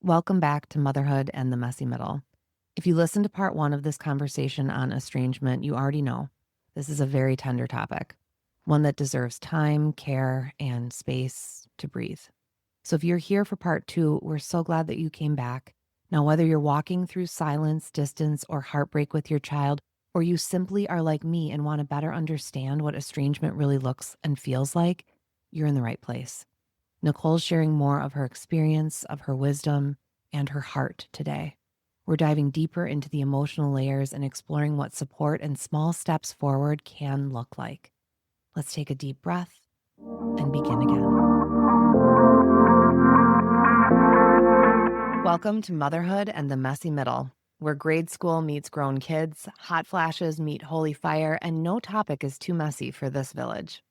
Welcome back to Motherhood and the Messy Middle. If you listened to part one of this conversation on estrangement, you already know this is a very tender topic, one that deserves time, care, and space to breathe. So if you're here for part two, we're so glad that you came back. Now, whether you're walking through silence, distance, or heartbreak with your child, or you simply are like me and want to better understand what estrangement really looks and feels like, you're in the right place. Nicole's sharing more of her experience, of her wisdom, and her heart today. We're diving deeper into the emotional layers and exploring what support and small steps forward can look like. Let's take a deep breath and begin again. Welcome to Motherhood and the Messy Middle, where grade school meets grown kids, hot flashes meet holy fire, and no topic is too messy for this village.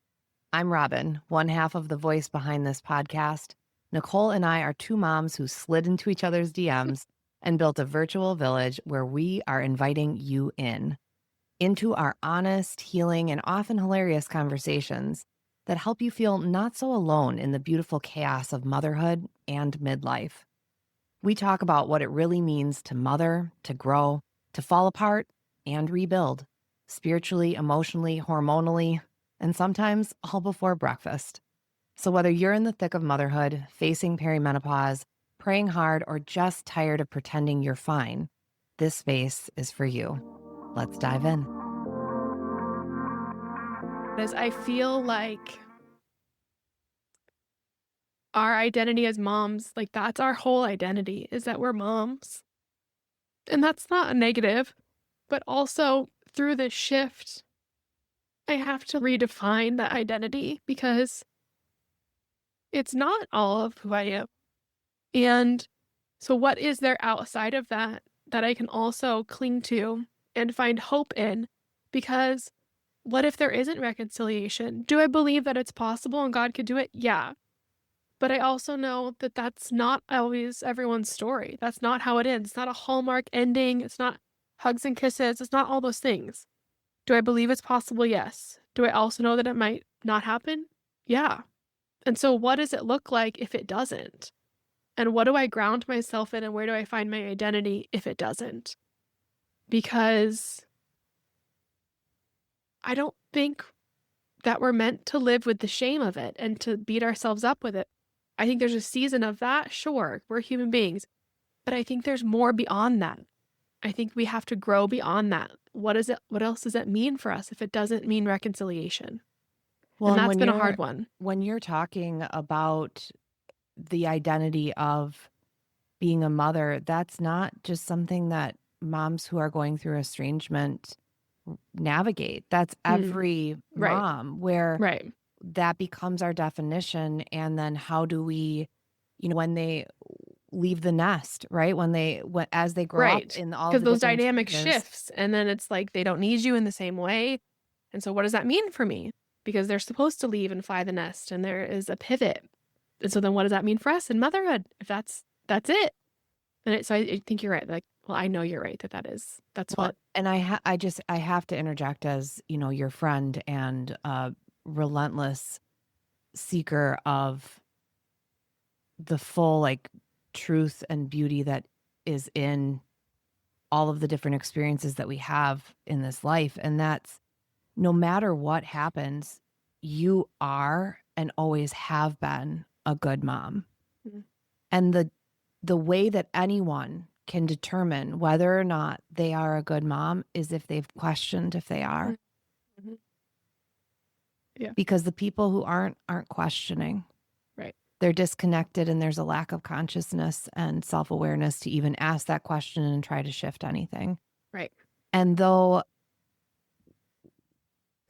I'm Robin, one half of the voice behind this podcast. Nicole and I are two moms who slid into each other's DMs and built a virtual village where we are inviting you into our honest, healing, and often hilarious conversations that help you feel not so alone in the beautiful chaos of motherhood and midlife. We talk about what it really means to mother, to grow, to fall apart, and rebuild, spiritually, emotionally, hormonally, and sometimes all before breakfast. So whether you're in the thick of motherhood, facing perimenopause, praying hard, or just tired of pretending you're fine, this space is for you. Let's dive in. As I feel like our identity as moms, like that's our whole identity, is that we're moms. And that's not a negative, but also through this shift, I have to redefine that identity because it's not all of who I am. And so what is there outside of that that I can also cling to and find hope in? Because what if there isn't reconciliation? Do I believe that it's possible and God could do it? Yeah. But I also know that that's not always everyone's story. That's not how it ends. It's not a Hallmark ending. It's not hugs and kisses. It's not all those things. Do I believe it's possible? Yes. Do I also know that it might not happen? Yeah. And so what does it look like if it doesn't? And what do I ground myself in and where do I find my identity if it doesn't? Because I don't think that we're meant to live with the shame of it and to beat ourselves up with it. I think there's a season of that, sure, we're human beings, but I think there's more beyond that. I think we have to grow beyond that. What else does it mean for us if it doesn't mean reconciliation? Well, And and that's been a hard one. when you're talking about the identity of being a mother, that's not just something that moms who are going through estrangement navigate. That's every Right, mom where right, that becomes our definition. And then how do we, when they leave the nest, right? As they grow up right. in all of Because the those different dynamic stages. shifts, and then it's like they don't need you in the same way. And so what does that mean for me? Because they're supposed to leave and fly the nest, and there is a pivot. And so then what does that mean for us in motherhood? If that's it. So I think you're right. Like, well, I know you're right that's Well, what. and I have to interject as, your friend and relentless seeker of the full truth and beauty that is in all of the different experiences that we have in this life. And that's no matter what happens, you are and always have been a good mom. Mhm. And the way that anyone can determine whether or not they are a good mom is if they've questioned if they are. Mhm. Yeah, Because the people who aren't questioning. right. They're disconnected and there's a lack of consciousness and self-awareness to even ask that question and try to shift anything. Right. And though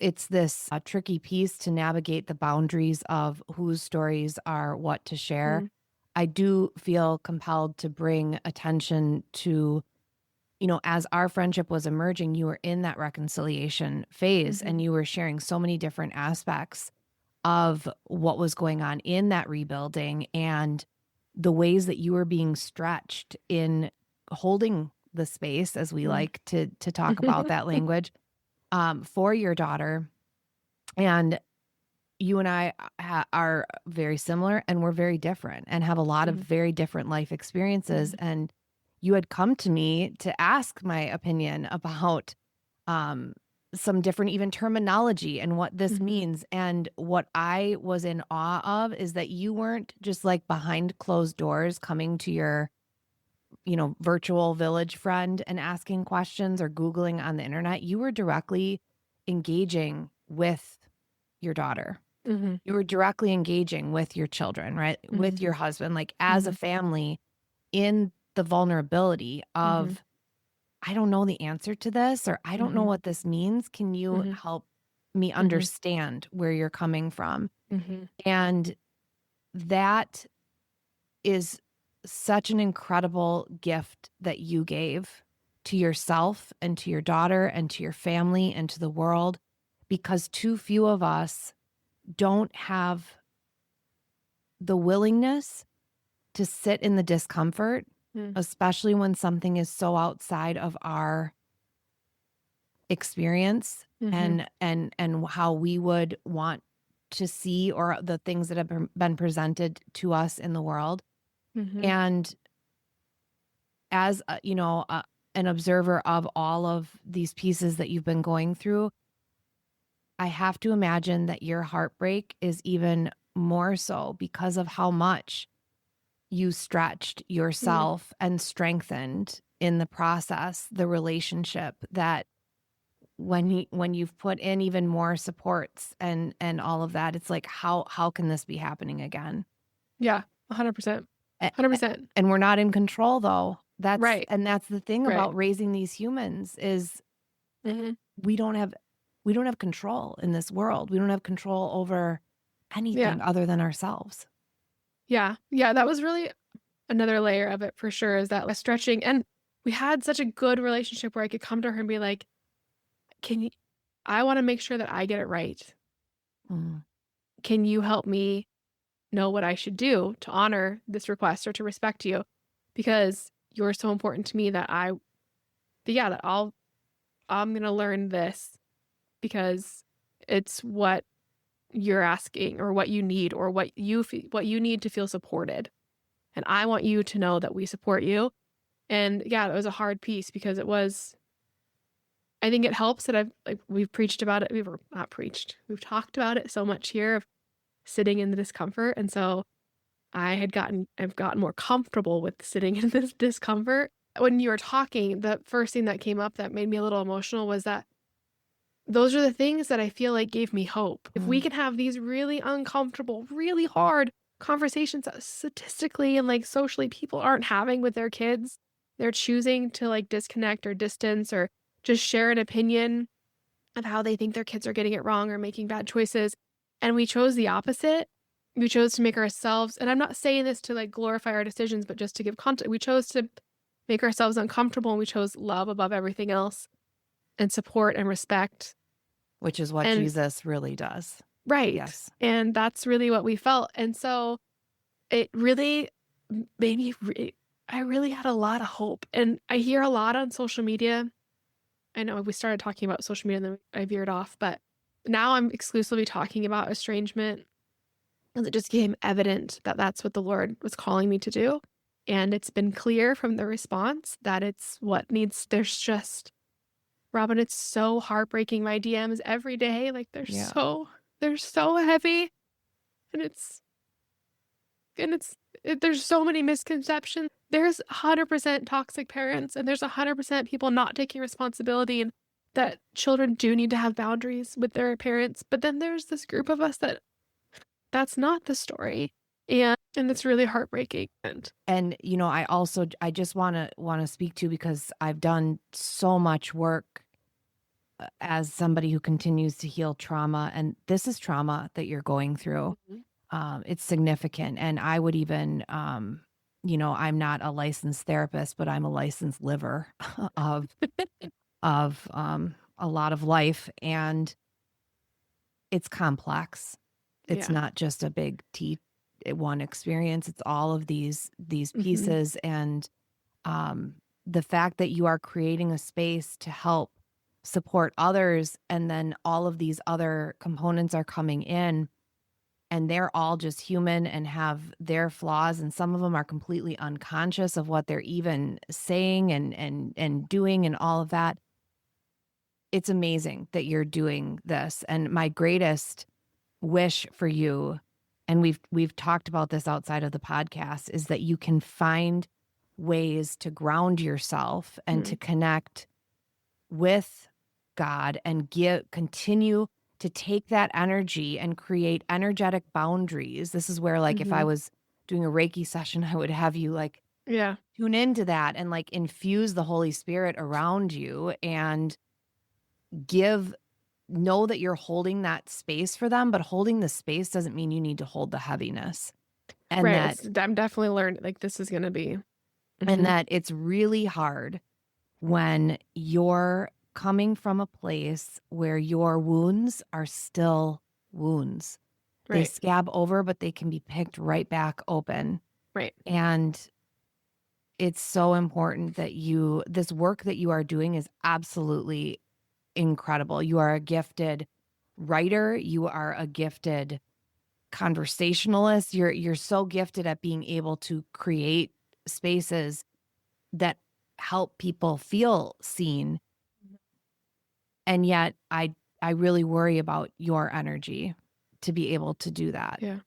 it's this tricky piece to navigate the boundaries of whose stories are what to share, Mhm. I do feel compelled to bring attention to, as our friendship was emerging, you were in that reconciliation phase and Mhm. you were sharing so many different aspects of what was going on in that rebuilding and the ways that you were being stretched in holding the space, as we Mhm. like to talk about that language, for your daughter. And you and I are very similar, and we're very different and have a lot of Mhm, very different life experiences. mhm, And you had come to me to ask my opinion about um, some different even terminology and what this mhm, means. And what I was in awe of is that you weren't just like behind closed doors coming to your, virtual village friend and asking questions or Googling on the internet. You were directly engaging with your daughter. mhm, You were directly engaging with your children, right? With mhm, your husband, like as a mhm, family in the vulnerability mhm, of, I don't know the answer to this, or I don't know mhm, what this means. Can you mhm, help me mhm, understand where you're coming from? mhm, And that is such an incredible gift that you gave to yourself and to your daughter and to your family and to the world, because too few of us don't have the willingness to sit in the discomfort, mm, especially when something is so outside of our experience mhm, and how we would want to see, or the things that have been presented to us in the world. mhm, And as an observer of all of these pieces that you've been going through, I have to imagine that your heartbreak is even more so because of how much you stretched mm, yourself and strengthened in the process the relationship, that when you've put in even more supports and all of that, it's like, how can this be happening again? yeah, 100%, A- a- 100%, and we're not in control, though. That's right, and that's the thing right, about raising these humans is mhm, we don't have we don't have control in this world. We don't have control over yeah, anything other than ourselves. yeah, yeah, that was really another layer of it for sure is that, like, stretching and we had such a good relationship where I could come to her and be like, "Can you I wanna make sure that I get it right. Mm. Can you help me know what I should do to honor this request or to respect you? Because you're so important to me that yeah, that I'm gonna learn this because it's what you're asking or what you need or what you need to feel supported. And I want you to know that we support you." And yeah, it was a hard piece because it was I think it helps that we've preached about it. We've not preached. We've talked about it so much here of sitting in the discomfort. And so I've gotten more comfortable with sitting in this discomfort. When you were talking, the first thing that came up that made me a little emotional was that those are the things that I feel like gave me hope. If we Mm. can have these really uncomfortable, really hard conversations that statistically and like socially people aren't having with their kids, they're choosing to like disconnect or distance or just share an opinion of how they think their kids are getting it wrong or making bad choices. And we chose the opposite. We chose to make ourselves, and I'm not saying this to like glorify our decisions, but just to give context. We chose to make ourselves uncomfortable and we chose love above everything else and support and respect. Which is what And Jesus really does. right. Yes. And that's really what we felt. And so it really made me, I really had a lot of hope. And I hear a lot on social media. I know we started talking about social media and then I veered off, but now I'm exclusively talking about estrangement because it just became evident that that's what the Lord was calling me to do. And it's been clear from the response that it's what needs, there's just, Robin, it's so heartbreaking. My DMs every day, like Yeah. they're so heavy and it's, there's so many misconceptions. There's 100% toxic parents and there's 100% people not taking responsibility and that children do need to have boundaries with their parents. But then there's this group of us that that's not the story. And it's really heartbreaking. And And, I just wanna speak to, because I've done so much work, as somebody who continues to heal trauma, and this is trauma that you're going through. Mhm. It's significant, and I would even, I'm not a licensed therapist, but I'm a licensed liver of a lot of life, and it's complex. It's Yeah. not just a big one experience. It's all of these Mhm. pieces, and um, the fact that you are creating a space to help support others, and then all of these other components are coming in. and they're all just human and have their flaws, and some of them are completely unconscious of what they're even saying and doing and all of that. It's amazing that you're doing this. And my greatest wish for you, and we've talked about this outside of the podcast, is that you can find ways to ground yourself and to connect with God and continue to take that energy and create energetic boundaries. This is where, like, if I was doing a Reiki session, I would have you like Yeah. tune into that and like infuse the Holy Spirit around you and know that you're holding that space for them, but holding the space doesn't mean you need to hold the heaviness. And Right. I'm definitely learning, like, this is going to be. and that it's really hard when you're coming from a place where your wounds are still wounds. They Right. scab over, but they can be picked right back open. Right. And it's so important that this work that you are doing is absolutely incredible. You are a gifted writer. You are a gifted conversationalist. You're so gifted at being able to create spaces that help people feel seen. And yet I really worry about your energy to be able to do that. Yeah.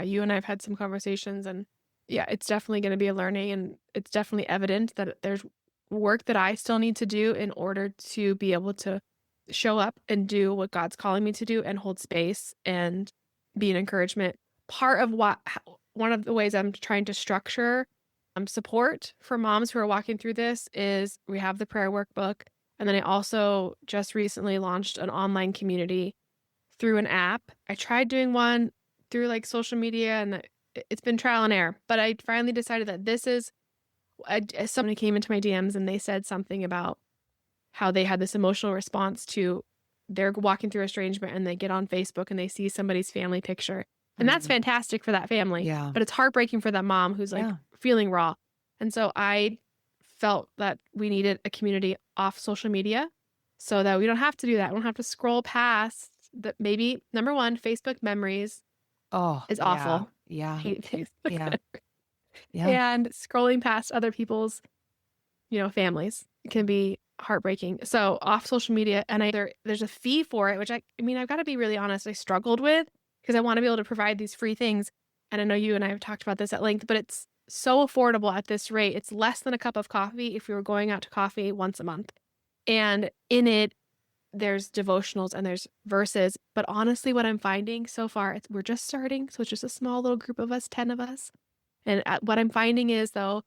You and I have had some conversations, and yeah, it's definitely going to be a learning, and it's definitely evident that there's work that I still need to do in order to be able to show up and do what God's calling me to do and hold space and be an encouragement. Part of one of the ways I'm trying to structure support for moms who are walking through this is we have the prayer workbook. And then I also just recently launched an online community through an app. I tried doing one through like social media, and it's been trial and error, but I finally decided that this is, somebody came into my DMs and they said something about how they had this emotional response to they're walking through estrangement, and they get on Facebook and they see somebody's family picture. And that's fantastic for that family. Yeah. But it's heartbreaking for that mom who's like feeling raw. And so I felt that we needed a community off social media so that we don't have to do that. We don't have to scroll past that. Maybe number one, Facebook memories is awful. Yeah. Hate Facebook Yeah. memories. Yeah. And scrolling past other people's, families can be heartbreaking. So off social media, and there's a fee for it, which I mean, I've got to be really honest, I struggled with because I want to be able to provide these free things. And I know you and I have talked about this at length, but it's so affordable at this rate. It's less than a cup of coffee if we were going out to coffee once a month. And in it, there's devotionals and there's verses. But honestly, what I'm finding so far, we're just starting. So it's just a small little group of us, 10 of us. And what I'm finding is, though,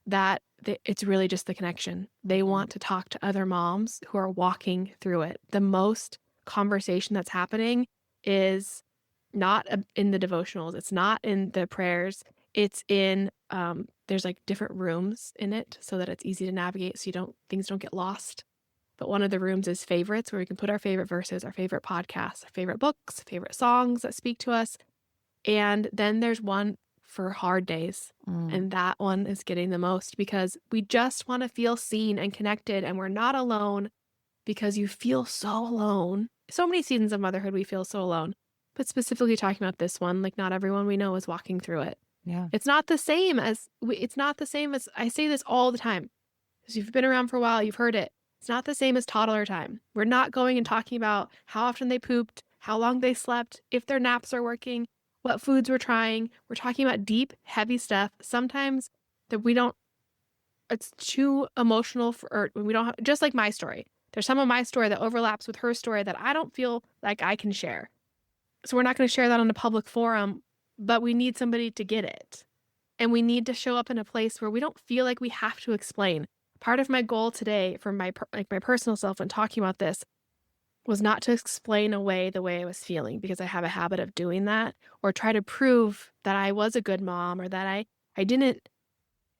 that it's really just the connection. They want to talk to other moms who are walking through it. The most conversation that's happening is not in the devotionals. It's not in the prayers. It's in, there's like different rooms in it so that it's easy to navigate so things don't get lost. But one of the rooms is favorites, where we can put our favorite verses, our favorite podcasts, our favorite books, favorite songs that speak to us. And then there's one for hard days. And that one is getting the most because we just want to feel seen and connected, and we're not alone, because you feel so alone. So many seasons of motherhood, we feel so alone. But specifically talking about this one, like, not everyone we know is walking through it. Yeah. It's not the same as, I say this all the time. Because you've been around for a while, you've heard it. It's not the same as toddler time. We're not going and talking about how often they pooped, how long they slept, if their naps are working, what foods we're trying. We're talking about deep, heavy stuff. Sometimes that it's too emotional or we don't have, just like my story. There's some of my story that overlaps with her story that I don't feel like I can share. So we're not going to share that on a public forum, but we need somebody to get it. And we need to show up in a place where we don't feel like we have to explain. Part of my goal today for my personal self when talking about this was not to explain away the way I was feeling, because I have a habit of doing that, or try to prove that I was a good mom, or that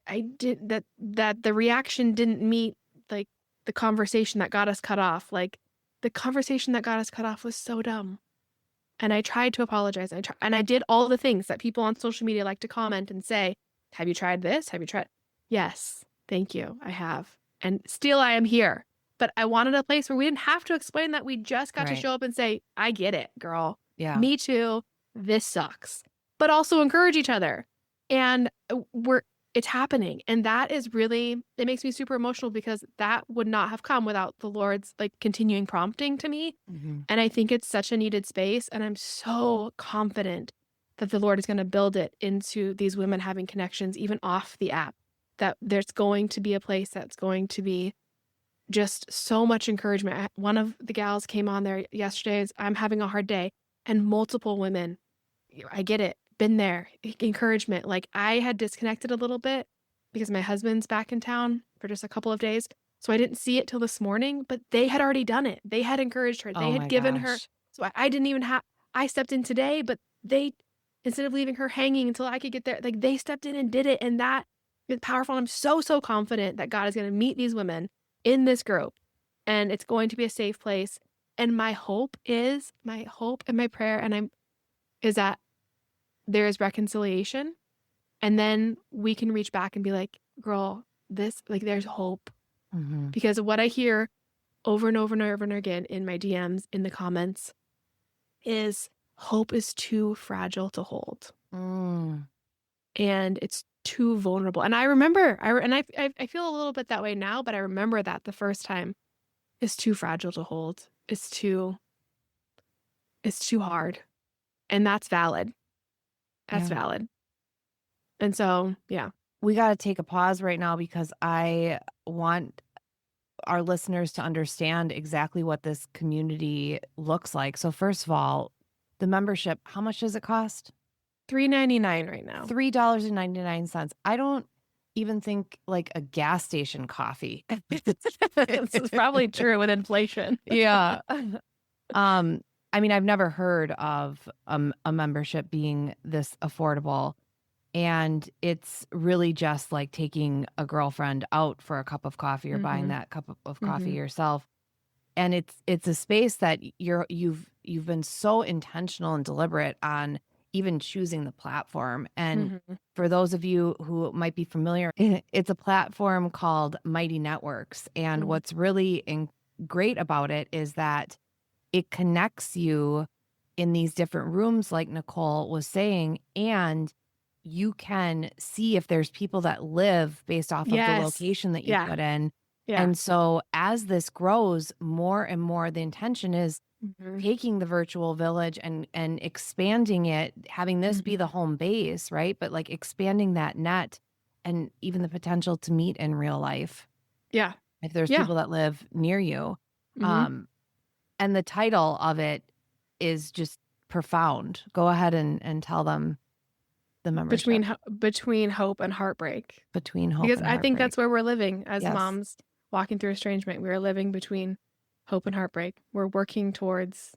that the reaction didn't meet like the conversation that got us cut off. Like, the conversation that got us cut off was so dumb. And I tried to apologize. And I did all the things that people on social media like to comment and say, have you tried this? Have you tried? Yes, thank you. I have. And still I am here. But I wanted a place where we didn't have to explain that. We just got to show up and say, I get it, girl. Yeah. Me too. this sucks, but also encourage each other. And it's happening. And that is really, it makes me super emotional because that would not have come without the Lord's like continuing prompting to me. Mhm. And I think it's such a needed space. And I'm so confident that the Lord is going to build it into these women having connections, even off the app, that there's going to be a place that's going to be just so much encouragement. One of the gals came on there yesterday. I'm having a hard day. And multiple women, I get it, been there, encouragement. Like I had disconnected a little bit because my husband's back in town for just a couple of days. So I didn't see it till this morning, but they had already done it. They had encouraged her. They Oh had my given her. gosh. So I didn't even have, I stepped in today, but they, instead of leaving her hanging until I could get there, like they stepped in and did it. And that is powerful. I'm so, so confident that God is going to meet these women in this group and it's going to be a safe place. And my hope and my prayer, is that there is reconciliation. And then we can reach back and be like, girl, this, like, there's hope. Mhm. Because of what I hear over and over and over and again in my DMs, in the comments, is hope is too fragile to hold. Mm. And it's too vulnerable. And I remember, I feel a little bit that way now, but I remember that the first time is too fragile to hold. It's too hard. And that's valid. That's Yeah. valid. And so, yeah. We got to take a pause right now because I want our listeners to understand exactly what this community looks like. So first of all, the membership, how much does it cost? $3.99 right now. $3.99. I don't even think like a gas station coffee. This is probably true with inflation. Yeah. I mean, I've never heard of a membership being this affordable. And it's really just like taking a girlfriend out for a cup of coffee or buying Mhm. that cup of coffee Mhm. yourself. And it's a space that you've been so intentional and deliberate on even choosing the platform. And Mhm. for those of you who might be familiar, it's a platform called Mighty Networks. And Mhm. what's really great about it is that it connects you in these different rooms, like Nicole was saying, and you can see if there's people that live based off of the Yes. location that you Yeah. put in. Yeah. And so as this grows more and more, the intention is Mhm. taking the virtual village and expanding it, having this be the Mhm. home base, right? But like expanding that net and even the potential to meet in real life Yeah. if there's Yeah. people that live near you. Mhm. Um, and the title of it is just profound. Go ahead and tell them the membership Between hope and heartbreak. between hope Because and I think heartbreak. that's where we're living as Yes. moms walking through estrangement. We are living between hope and heartbreak. We're working towards,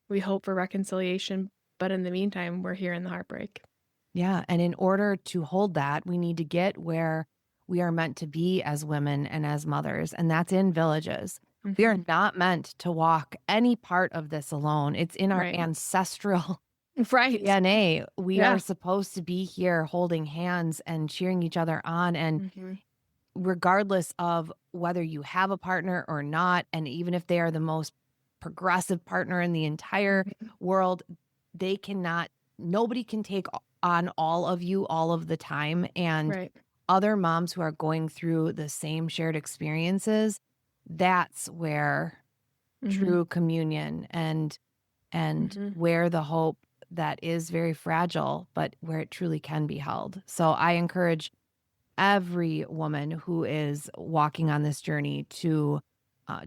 we hope for reconciliation, but in the meantime, we're here in the heartbreak. Yeah. And in order to hold that, we need to get where we are meant to be as women and as mothers, and that's in villages. We are Mhm. not meant to walk any part of this alone. It's in our Right. ancestral Right. DNA. We are Yeah. supposed to be here holding hands and cheering each other on. And Mhm. regardless of whether you have a partner or not, and even if they are the most progressive partner in the entire Mhm. world, they cannot, nobody can take on all of you all of the time. And Right. other moms who are going through the same shared experiences, that's where Mhm. true communion and Mhm. where the hope that is very fragile, but where it truly can be held. So I encourage every woman who is walking on this journey to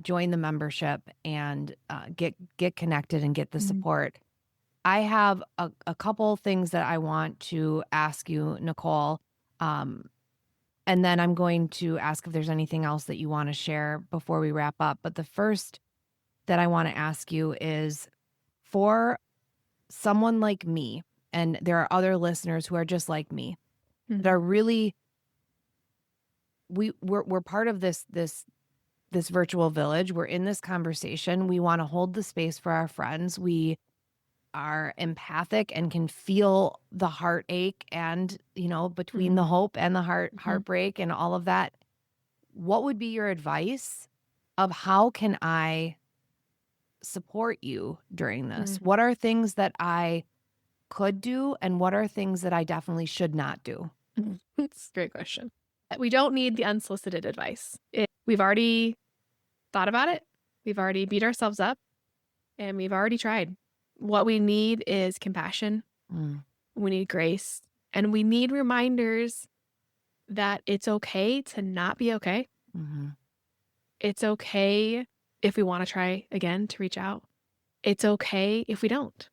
join the membership and get connected and get the Mhm. support. I have a couple things that I want to ask you, Nicole, um, and then I'm going to ask if there's anything else that you want to share before we wrap up. But the first that I want to ask you is for someone like me, and there are other listeners who are just like me that Mhm. are really we're part of this virtual village. We're in this conversation. We want to hold the space for our friends. We are empathic and can feel the heartache and, between the Mhm. hope and the Mhm. heartbreak and all of that. What would be your advice of how can I support you during this? Mhm. What are things that I could do, and what are things that I definitely should not do? It's a great question. We don't need the unsolicited advice. We've already thought about it. We've already beat ourselves up, and we've already tried. What we need is compassion. Mm, We need grace, and we need reminders that it's okay to not be okay. mm-hmm, It's okay if we want to try again to reach out. It's okay if we don't.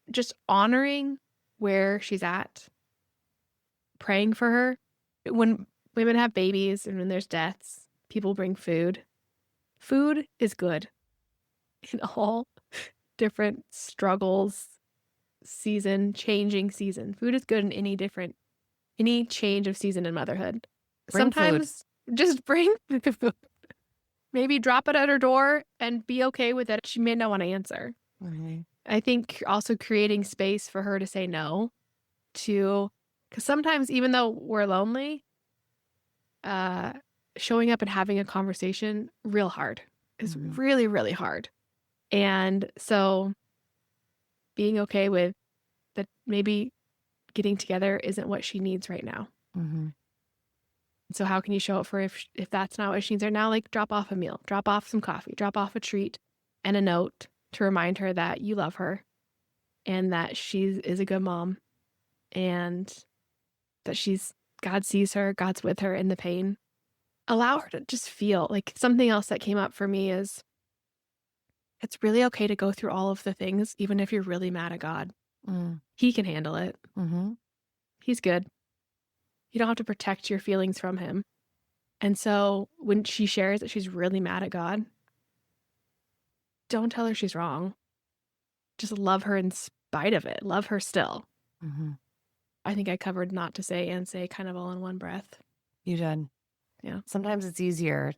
Just honoring where she's at, praying for her. When women have babies and when there's deaths, people bring food. Food is good in all different struggles, changing season. Food is good in any change of season in motherhood. Bring Sometimes just bring the food. Maybe drop it at her door and be okay with it. She may not want to answer. mm-hmm, I think also creating space for her to say no to, because sometimes even though we're lonely, showing up and having a conversation real hard is mm-hmm, really, really hard. And so being okay with that, maybe getting together isn't what she needs right now. mm-hmm. So how can you show up for if that's not what she needs right now? Like drop off a meal, drop off some coffee, drop off a treat and a note to remind her that you love her and that she is a good mom and that God sees her, God's with her in the pain. Allow her to just feel. Like something else that came up for me is it's really okay to go through all of the things, even if you're really mad at God. Mm, He can handle it. mm-hmm. He's good. You don't have to protect your feelings from him. And so when she shares that she's really mad at God, don't tell her she's wrong. Just love her in spite of it. Love her still. Mm-hmm. I think I covered not to say and say kind of all in one breath. You did. Yeah. Sometimes it's easier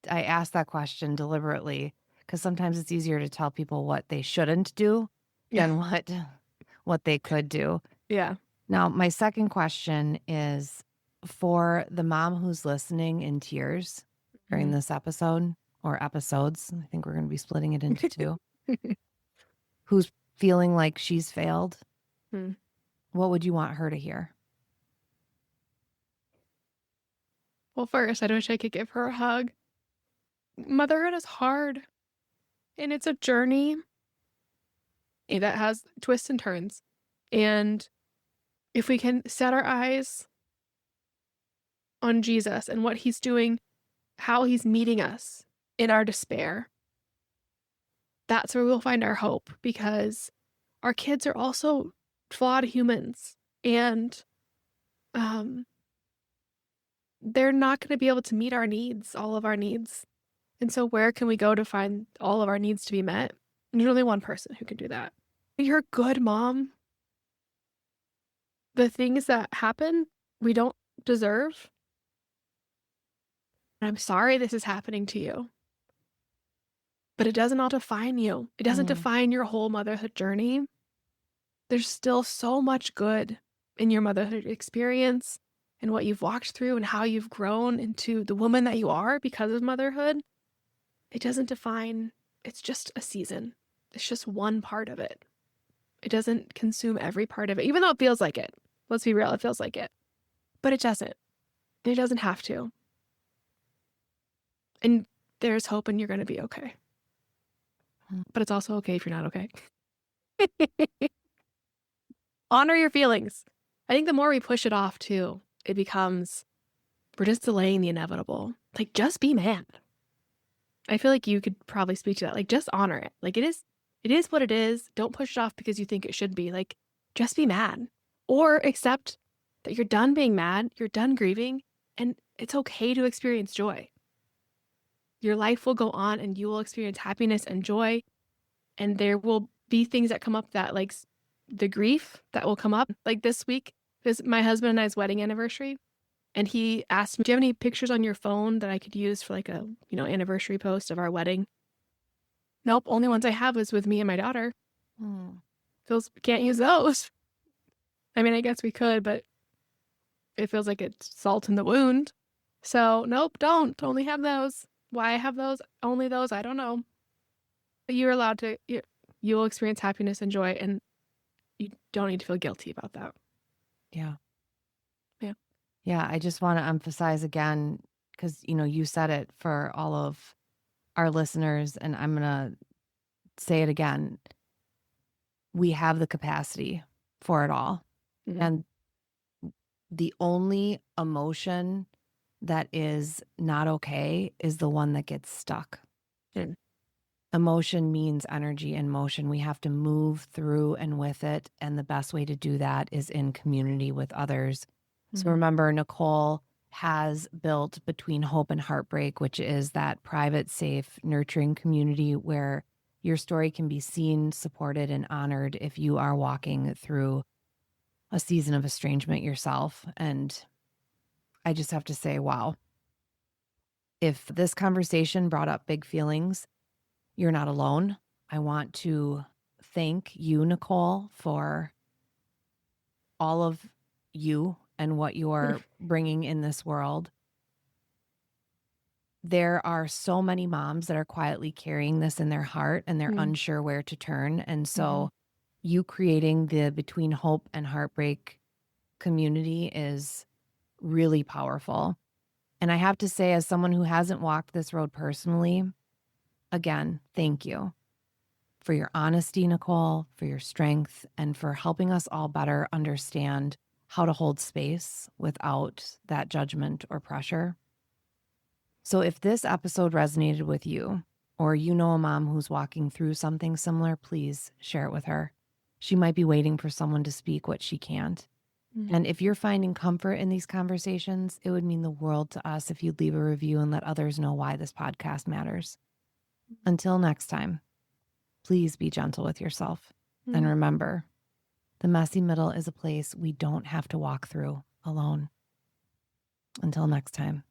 I ask that question deliberately because sometimes it's easier to tell people what they shouldn't do than what they could do. Yeah. Now, my second question is for the mom who's listening in tears during this episode or episodes. I think we're going to be splitting it into two. Who's feeling like she's failed. Hmm. What would you want her to hear? Well, first, I wish I could give her a hug. Motherhood is hard, and it's a journey that has twists and turns. And if we can set our eyes on Jesus and what he's doing, how he's meeting us in our despair, that's where we'll find our hope, because our kids are also flawed humans, and they're not going to be able to meet our needs, all of our needs. And so where can we go to find all of our needs to be met? And there's only one person who can do that. You're a good mom. The things that happen, we don't deserve. And I'm sorry this is happening to you. But it doesn't all define you. It doesn't define your whole motherhood journey. There's still so much good in your motherhood experience and what you've walked through and how you've grown into the woman that you are because of motherhood. It doesn't define, it's just a season. It's just one part of it. It doesn't consume every part of it, even though it feels like it. Let's be real, it feels like it. But it doesn't. It doesn't have to. And there's hope and you're going to be okay. But it's also okay if you're not okay. Honor your feelings. I think the more we push it off too, it becomes, we're just delaying the inevitable. Like, just be mad. I feel like you could probably speak to that. Like, just honor it. Like, it is what it is. Don't push it off because you think it should be. Like, just be mad. Or accept that you're done being mad, you're done grieving, and it's okay to experience joy. Your life will go on and you will experience happiness and joy. And there will be things that come up that, like, the grief that will come up. Like this week, is my husband and I's wedding anniversary. And he asked me, do you have any pictures on your phone that I could use for like a, anniversary post of our wedding? Nope. Only ones I have is with me and my daughter. Can't use those. I mean, I guess we could, but it feels like it's salt in the wound. So nope, don't. Only have those. Why I have those? Only those? I don't know. You're allowed to, you will experience happiness and joy, and you don't need to feel guilty about that. Yeah. Yeah. Yeah. I just want to emphasize again, because, you said it for all of our listeners, and I'm going to say it again. We have the capacity for it all. Mhm. And the only emotion that is not okay is the one that gets stuck. Mm. Emotion means energy and motion. We have to move through and with it. And the best way to do that is in community with others. So Mhm. remember, Nicole has built Between Hope and Heartbreak, which is that private, safe, nurturing community where your story can be seen, supported, and honored if you are walking through a season of estrangement yourself. And I just have to say, wow, if this conversation brought up big feelings, you're not alone. I want to thank you, Nicole, for all of you and what you're bringing in this world. There are so many moms that are quietly carrying this in their heart and they're Mm. unsure where to turn. And so you creating the Between Hope and Heartbreak community is really powerful. And I have to say, as someone who hasn't walked this road personally, again, thank you for your honesty, Nicole, for your strength, and for helping us all better understand how to hold space without that judgment or pressure. So if this episode resonated with you, or you know a mom who's walking through something similar, please share it with her. She might be waiting for someone to speak what she can't. And if you're finding comfort in these conversations, it would mean the world to us if you'd leave a review and let others know why this podcast matters. Until next time, please be gentle with yourself. And remember, the messy middle is a place we don't have to walk through alone. Until next time,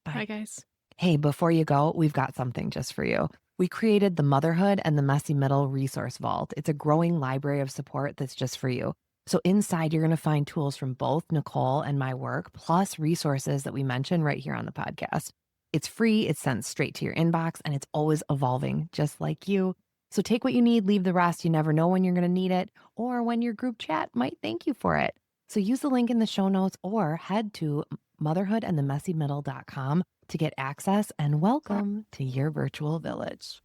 bye. Bye, guys. Hey, before you go, we've got something just for you. We created the Motherhood and the Messy Middle Resource Vault. It's a growing library of support that's just for you. So inside, you're going to find tools from both Nicole and my work, plus resources that we mention right here on the podcast. It's free, it's sent straight to your inbox, and it's always evolving, just like you. So take what you need, leave the rest. You never know when you're going to need it or when your group chat might thank you for it. So use the link in the show notes or head to motherhoodandthemessymiddle.com to get access and welcome to your virtual village.